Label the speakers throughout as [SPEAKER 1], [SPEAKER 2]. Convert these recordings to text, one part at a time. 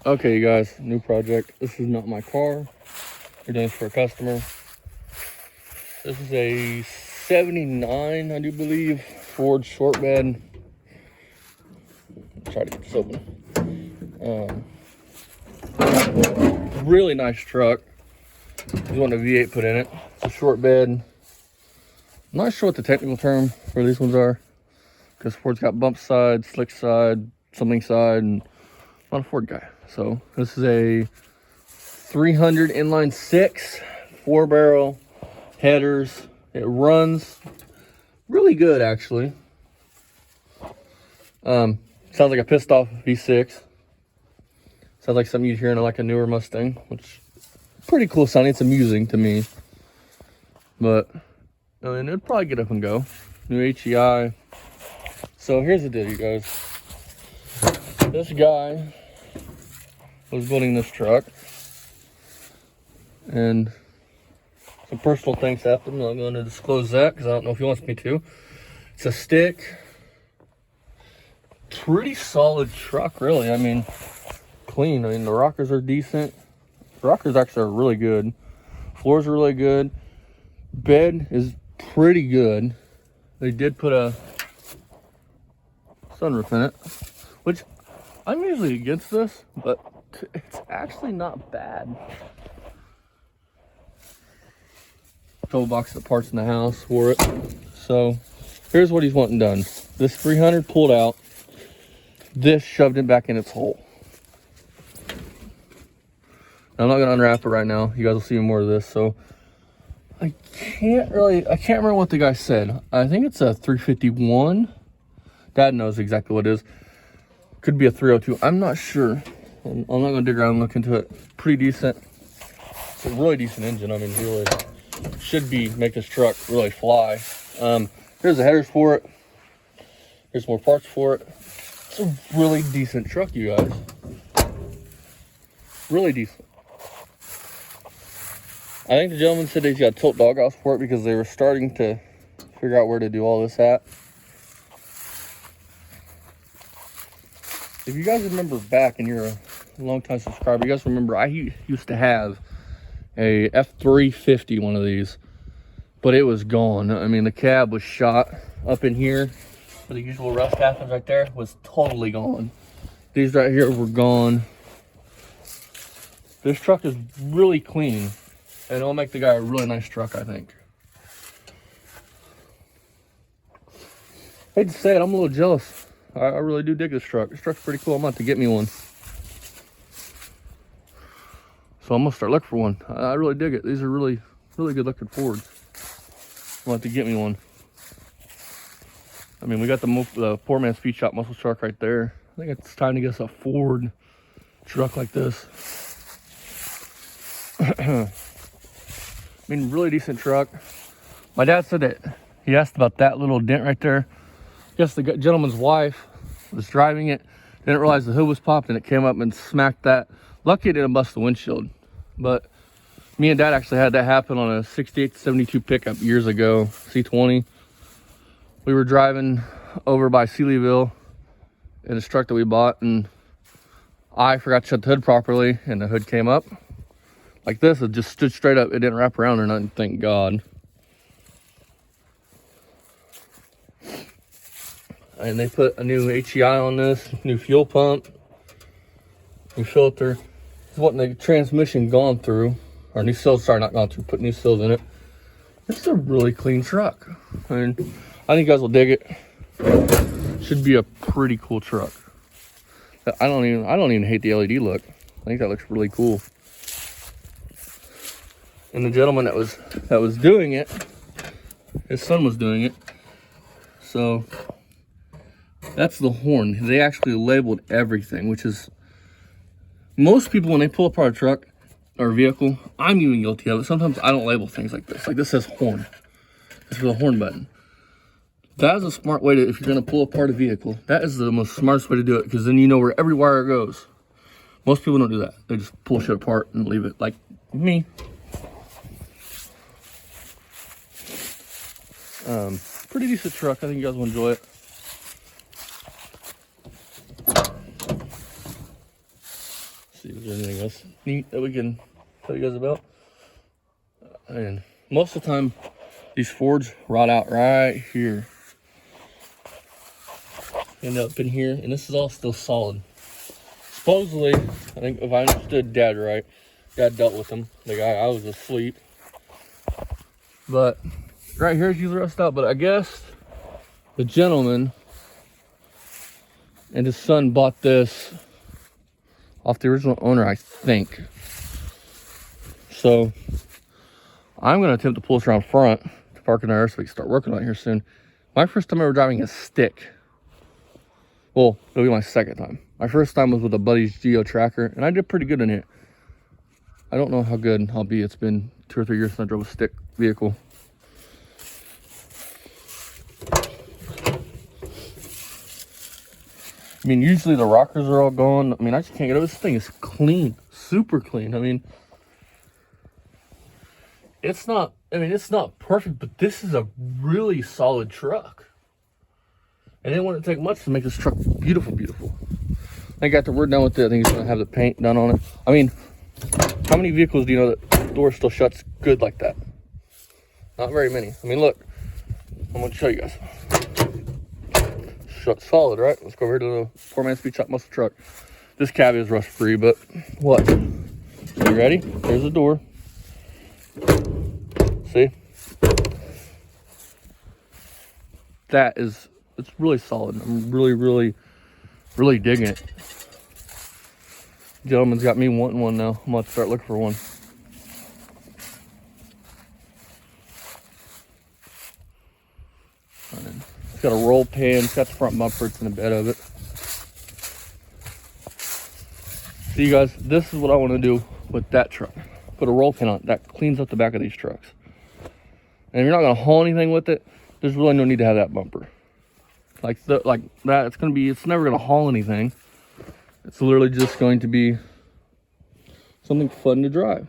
[SPEAKER 1] Okay, you guys, new project. This is not my car. We're doing this for a customer. This is a 79, I do believe, Ford short bed. Try to get this open. Really nice truck. He's wanting a V8 put in it. It's a short bed. I'm not sure what the technical term for these ones are, because Ford's got bump side, slick side, something side, and I'm not a Ford guy. So this is a 300 inline six, 4-barrel headers. It runs really good, actually. Sounds like a pissed off V6. Sounds like something you'd hear in like a newer Mustang, which is pretty cool sounding. It's amusing to me. But I mean, it'd probably get up and go. New HEI. So here's the deal, you guys. This guy was building this truck, and some personal things happened. I'm not going to disclose that because I don't know if he wants me to. It's a stick. Pretty solid truck, really. I mean, clean. I mean, the rockers are decent. The rockers actually are really good. Floors are really good. Bed is pretty good. They did put a sunroof in it, which I'm usually against this, but it's actually not bad. Tow box of parts in the house for it. So here's what he's wanting done. This 300 pulled out. This shoved it back in its hole. Now, I'm not gonna unwrap it right now. You guys will see more of this. So I can't remember what the guy said. I think it's a 351. Dad knows exactly what it is. Could be a 302. I'm not sure. I'm not gonna dig around and look into it. Pretty decent. It's a really decent engine. I mean, really should make this truck really fly. Here's the headers for it. Here's more parts for it. It's a really decent truck, you guys. Really decent. I think the gentleman said he's got a tilt doghouse for it because they were starting to figure out where to do all this at. If you guys remember back, and you're a long-time subscriber, you guys remember I used to have a F350, one of these, but it was gone. I mean, the cab was shot up in here where the usual rust happens right there, was totally gone. These right here were gone. This truck is really clean, and it'll make the guy a really nice truck, I think. I hate to say it, I'm a little jealous. I really do dig this truck. This truck's pretty cool. I'm about to get me one. So I'm gonna start looking for one. I really dig it. These are really, really good looking Fords. I'm about to get me one. I mean, we got the poor man's feed shop muscle truck right there. I think it's time to get us a Ford truck like this. I mean, really decent truck. My dad said that he asked about that little dent right there. I guess the gentleman's wife was driving it, didn't realize the hood was popped, and it came up and smacked that. Lucky it didn't bust the windshield. But me and Dad actually had that happen on a 68 to 72 pickup years ago, C20. We were driving over by Sealyville in this truck that we bought, and I forgot to shut the hood properly, and the hood came up like this. It just stood straight up. It didn't wrap around or nothing, thank God. And they put a new HEI on this, new fuel pump, new filter. He's wanting the transmission gone through, or new seals, sorry, not gone through, put new seals in it. This is a really clean truck. I mean, I think you guys will dig it. Should be a pretty cool truck. I don't even hate the LED look. I think that looks really cool. And the gentleman that was doing it, his son was doing it. So that's the horn. They actually labeled everything, which is, most people when they pull apart a truck or a vehicle, I'm even guilty of it. Sometimes I don't label things like this. Like this says horn. It's for the horn button. That is a smart way to, if you're gonna pull apart a vehicle, that is the most smartest way to do it, because then you know where every wire goes. Most people don't do that. They just pull shit apart and leave it, like me. Pretty decent truck. I think you guys will enjoy it. See if there's anything else neat that we can tell you guys about. And most of the time, these Fords rot out right here. End up in here, and this is all still solid. Supposedly, I think if I understood Dad right, Dad dealt with them. The guy, I was asleep. But right here is usually rusted out. But I guess the gentleman and his son bought this off the original owner, I think. So I'm going to attempt to pull this around front to park in there so we can start working on it here soon. My first time ever driving a stick. Well, it'll be my second time. My first time was with a buddy's Geo Tracker, and I did pretty good in it. I don't know how good I'll be. It's been 2 or 3 years since I drove a stick vehicle. I mean, usually the rockers are all gone. I mean, I just can't get over this thing. It's clean, super clean. I mean, it's not perfect, but this is a really solid truck. And it wouldn't take much to make this truck beautiful, beautiful. I got the word done with it. I think he's gonna have the paint done on it. I mean, how many vehicles do you know that the door still shuts good like that? Not very many. I mean, look, I'm gonna show you guys. Shut solid, right? Let's go over here to the 4-man speed shop muscle truck. This cab is rust free, but what? You ready? There's the door. See? That is, it's really solid. I'm really digging it. Gentleman's got me wanting one now. I'm going to start looking for one. It's got a roll pan. It's got the front bumper. It's in the bed of it. So you guys, this is what I want to do with that truck. Put a roll pan on it. That cleans up the back of these trucks. And if you're not going to haul anything with it, there's really no need to have that bumper. Like that, it's never going to haul anything. It's literally just going to be something fun to drive.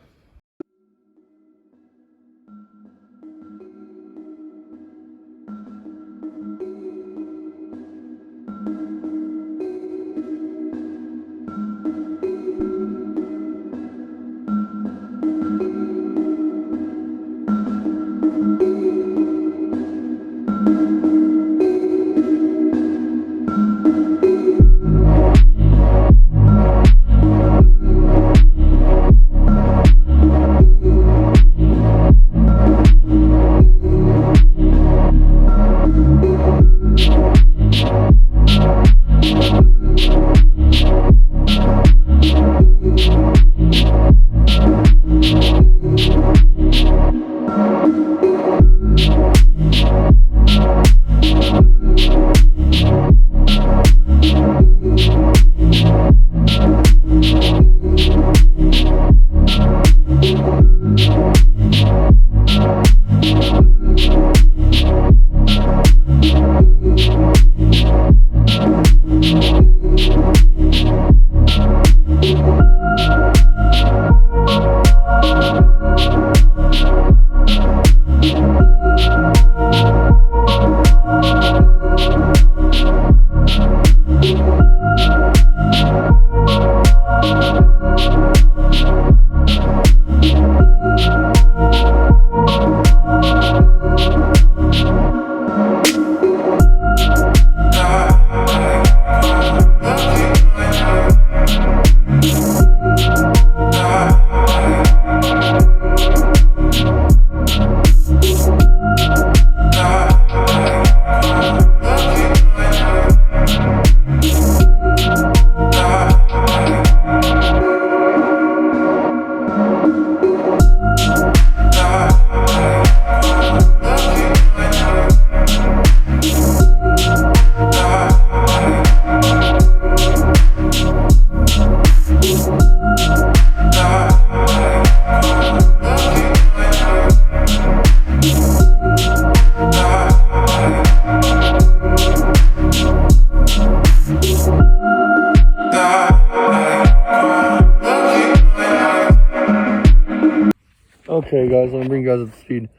[SPEAKER 1] Okay guys, let me bring you guys up to speed.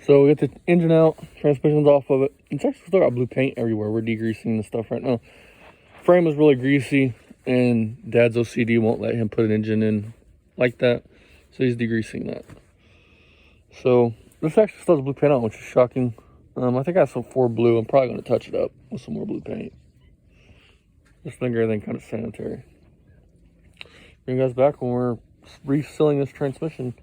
[SPEAKER 1] So we get the engine out, transmission's off of it. It's actually still got blue paint everywhere. We're degreasing the stuff right now. Frame was really greasy. and Dad's OCD won't let him put an engine in like that, so he's degreasing that. So this actually still has blue paint on, which is shocking. I think I have some 4 blue. I'm probably going to touch it up with some more blue paint. Just think everything kind of sanitary. Bring you guys back when we're resealing this transmission.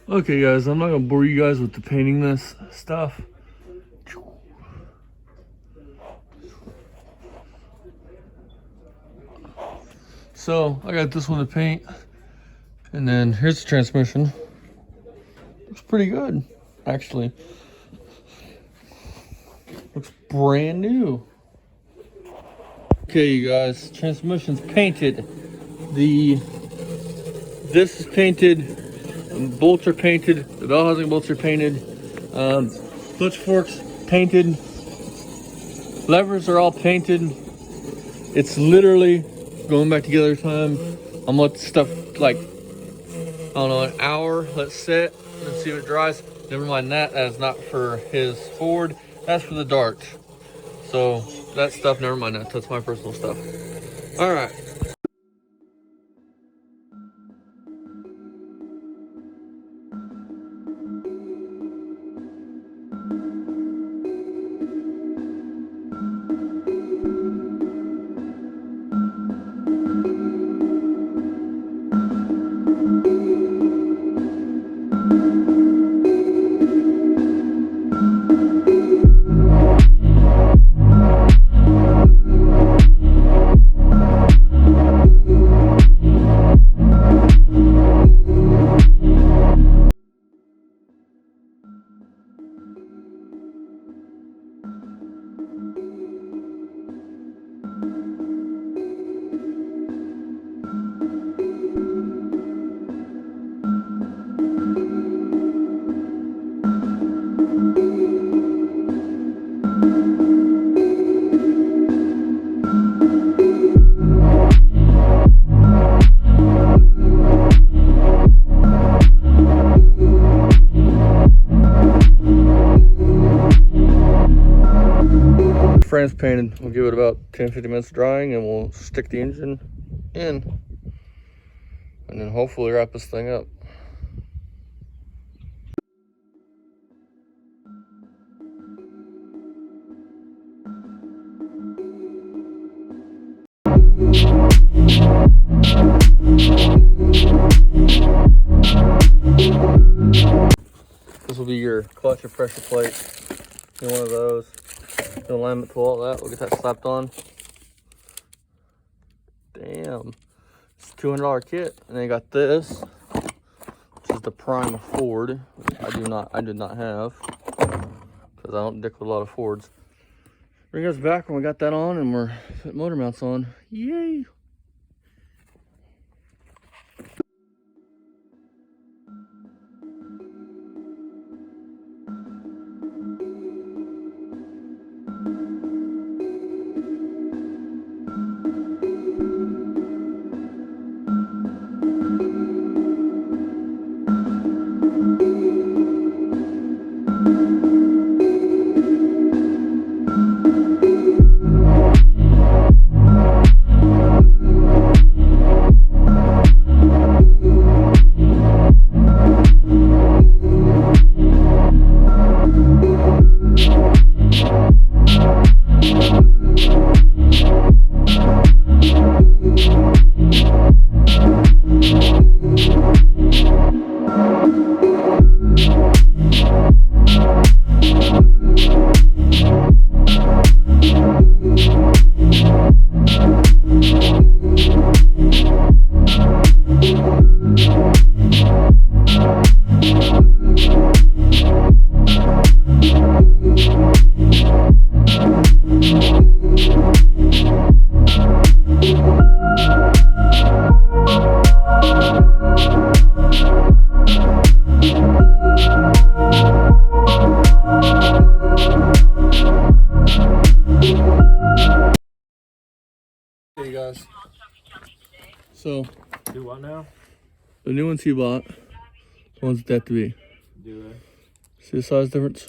[SPEAKER 1] Okay guys, I'm not gonna bore you guys with the painting this stuff. So I got this one to paint, and then here's the transmission. Looks pretty good, actually. Looks brand new. Okay, you guys, transmission's painted. This is painted. Bolts are painted. The bell housing bolts are painted. Clutch forks painted. Levers are all painted. It's literally going back together time. I'm gonna let the stuff, like, I don't know, an hour. Let's sit and see if it dries. Never mind that. That is not for his Ford. That's for the Dart. So that stuff, never mind that. That's my personal stuff. All right. Frame's painted. We'll give it about 10-15 minutes drying, and we'll stick the engine in, and then hopefully wrap this thing up. This will be your clutch and pressure plate. Get one of those. The alignment to all that. We'll get that slapped on. Damn. It's a $200 kit. And then you got this, which is the Prime Ford. I did not have, because I don't dick with a lot of Fords. Bring us back when we got that on and we're putting motor mounts on. Yay! So.
[SPEAKER 2] Do what now?
[SPEAKER 1] The new ones he bought, the ones that have to be.
[SPEAKER 2] Do they?
[SPEAKER 1] See the size difference?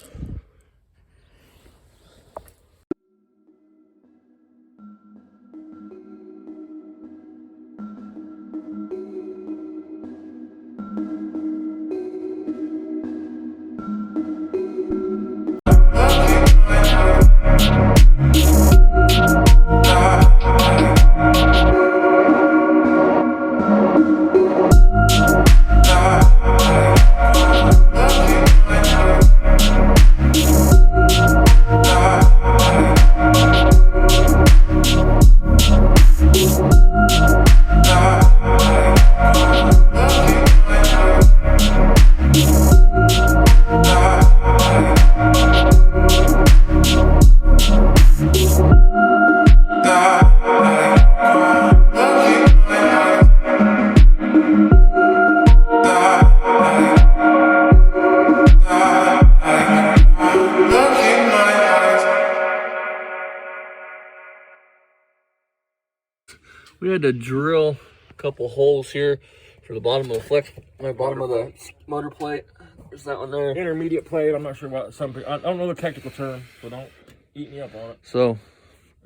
[SPEAKER 1] We had to drill a couple holes here for the bottom of the flex, the bottom of the motor plate. There's that one there.
[SPEAKER 2] Intermediate plate. I'm not sure what something. I don't know the technical term, so don't eat me up on it.
[SPEAKER 1] So,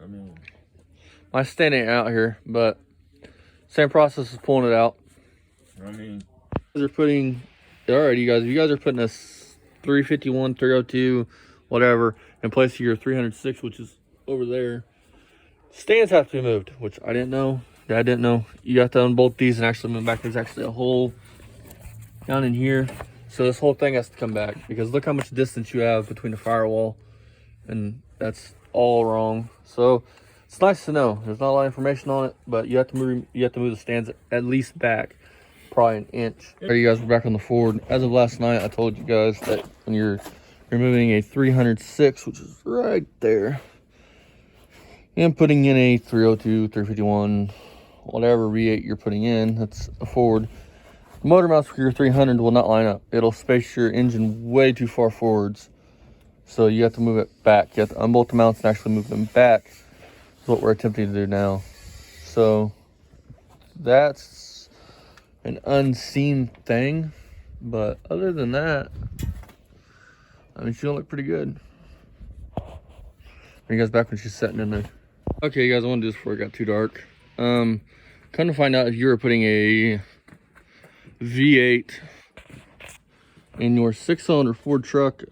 [SPEAKER 2] I mean,
[SPEAKER 1] my stand ain't out here, but same process as pulling it out.
[SPEAKER 2] I mean,
[SPEAKER 1] They're putting, alright, you guys. If you guys are putting a 351, 302, whatever, in place of your 306, which is over there. Stands have to be moved, which I didn't know. Dad didn't know. You have to unbolt these and actually move back. There's actually a hole down in here. So this whole thing has to come back because look how much distance you have between the firewall. And that's all wrong. So it's nice to know. There's not a lot of information on it, but you have to move the stands at least back probably an inch. All right, you guys, we're back on the Ford. As of last night, I told you guys that when you're removing a 306, which is right there, and putting in a 302, 351, whatever V8 you're putting in, that's a Ford, the motor mounts for your 300 will not line up. It'll space your engine way too far forwards. So you have to move it back. You have to unbolt the mounts and actually move them back. That's what we're attempting to do now. So that's an unseen thing. But other than that, I mean, she'll look pretty good. Bring you guys back when she's setting in there. Okay, you guys, I want to do this before it got too dark. Come to find out, if you were putting a V8 in your 6-cylinder Ford truck,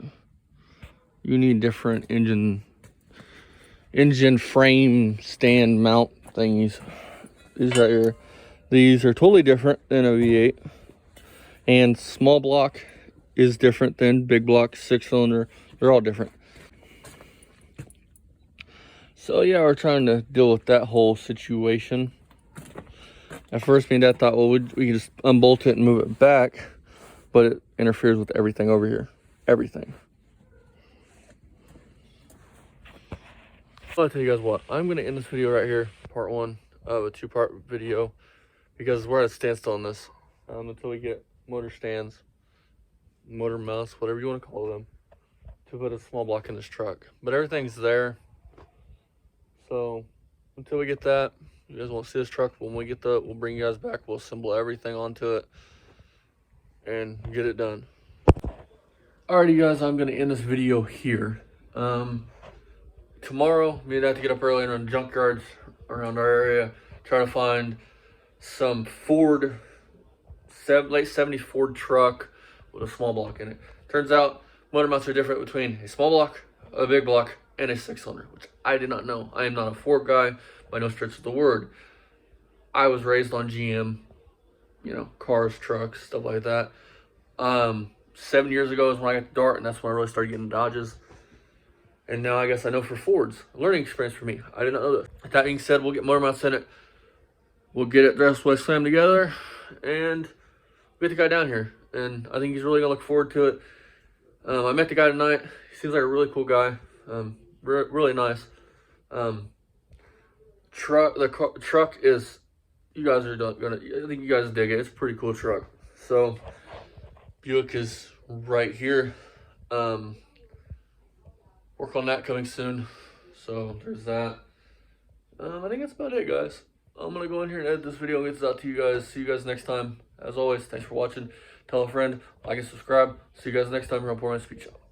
[SPEAKER 1] you need different engine frame stand mount thingies. These right here, these are totally different than a V8, and small block is different than big block 6-cylinder. They're all different. So yeah, we're trying to deal with that whole situation. At first, me and Dad thought, well, we can just unbolt it and move it back, but it interferes with everything over here. Everything. I'll tell you guys what, I'm going to end this video right here, part one of a 2-part video, because we're at a standstill on this until we get motor stands, motor mounts, whatever you want to call them, to put a small block in this truck. But everything's there. So until we get that, you guys won't see this truck. When we get we'll bring you guys back. We'll assemble everything onto it and get it done. Alrighty, guys, I'm gonna end this video here. Tomorrow, me and Dad have to get up early and run junkyards around our area, trying to find some Ford, late 70s Ford truck with a small block in it. Turns out motor mounts are different between a small block, a big block, and a 6-cylinder, which I did not know. I am not a Ford guy by no stretch of the word. I was raised on GM, you know, cars, trucks, stuff like that. 7 years ago is when I got the Dart, and that's when I really started getting Dodges. And now I guess I know for Fords. A learning experience for me. I did not know that. That being said, we'll get motor mounts in it. We'll get it dressed, way slammed together, and we'll get the guy down here. And I think he's really gonna look forward to it. I met the guy tonight. He seems like a really cool guy. Really nice. Truck is, you guys are gonna, I think you guys dig it. It's a pretty cool truck. So Buick is right here. Work on that coming soon. So there's that. I think that's about it, guys. I'm gonna go in here and edit this video and get this out to you guys. See you guys next time. As always, thanks for watching. Tell a friend, like and subscribe. See you guys next time here on Poor Man's Speed Shop.